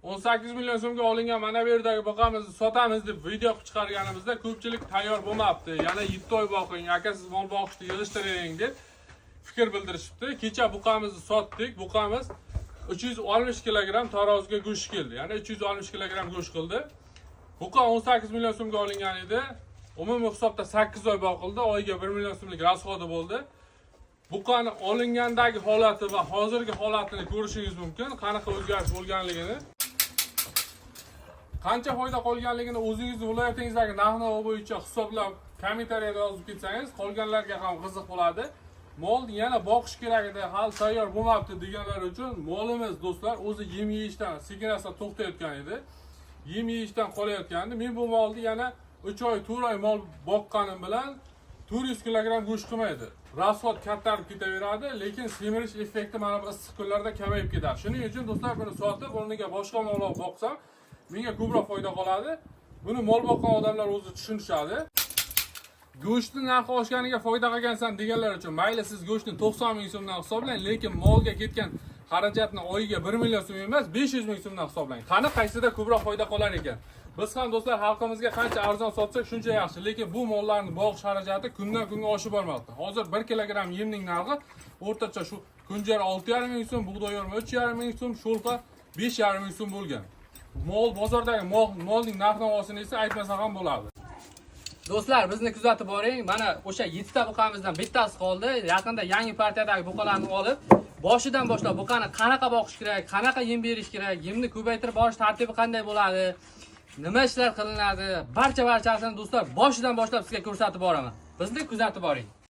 18 million so'mga olingan mana bu yerdagi boqamizni sotamiz deb video chiqarganimizda ko'pchilik tayyor bo'lmabdi. Yana 7 oy boqing, aka siz mol boqishni yig'ishtiring deb fikr bildirishibdi. Kecha buqamizni sotdik. Buqamiz 360 kg taroziga go'sht keldi. Ya'ni 360 kg go'sht qildi. Buqa 18 million so'mga olingan edi. Umumiy hisobda 8 oy boqildi. Oyiga 1 million so'mlik rasxodi bo'ldi. Buqani olingandagi holati va hozirgi holatini ko'rishingiz mumkin. Qanaqa o'zgarish bo'lganligini. Qancha foyda qolganligini o'zingizni viloyatingizdagi narx-navo bo'yicha hisoblab kommentariyada yozib ketsangiz, qolganlarga ham qiziq bo'ladi. Mol yana boqish kerak edi, hali tayyor bo'lmabdi deganlar uchun molimiz do'stlar o'zi yem yeyishdan sekin-asta to'xtayotgan edi. Yem yeyishdan qolayotgandi. Men bu molni yana 3 oy, 4 oy mol boqqanim bilan 400 kg go'sht qilmaydi. Rasxod kattarib ketaveradi, lekin semirish effekti mana bu issiq kunlarda kamayib ketadi. Shuning uchun do'stlar buni sotib, o'rniga boshqa mollar boqsam, menga ko'proq foyda qoladi. Buni mol boqqan odamlar o'zi tushunishadi. Go'shtning narxi oshganiga foyda qilgansan deganlar uchun mayli siz go'shtni 90 ming so'mdan hisoblang, lekin molga ketgan xarajatni oyiga 1 million so'm emas, 500 ming so'mdan hisoblang. Qani qaysida ko'proq foyda qolar ekan? Biz ham do'stlar xalqimizga qancha arzon sotsak shuncha yaxshi, lekin bu mollarni bog'ish xarajati kundan kunga oshib bormoqda. Hozir 1 kilogramm yemning narxi o'rtacha shu kunjar 6,5 ming so'm, bug'doy yorma 3,5 ming so'm, sho'rqa 5,5 ming so'm bo'lgan. Mol bozordagi molning narx-navosini esa aytmasa ham bo'ladi. Do'stlar, bizni kuzatib boring. Mana o'sha 7 ta buqamizdan bittasi qoldi. Yaqinda yangi partiyadagi buqalarni olib, boshidan boshlab buqani qanaqa boqish kerak, qanaqa yem berish kerak, yemni ko'paytirib borish tartibi qanday bo'ladi, nima ishlar qilinadi, barchasini do'stlar boshidan boshlab sizga ko'rsatib boraman. Bizni kuzatib boring.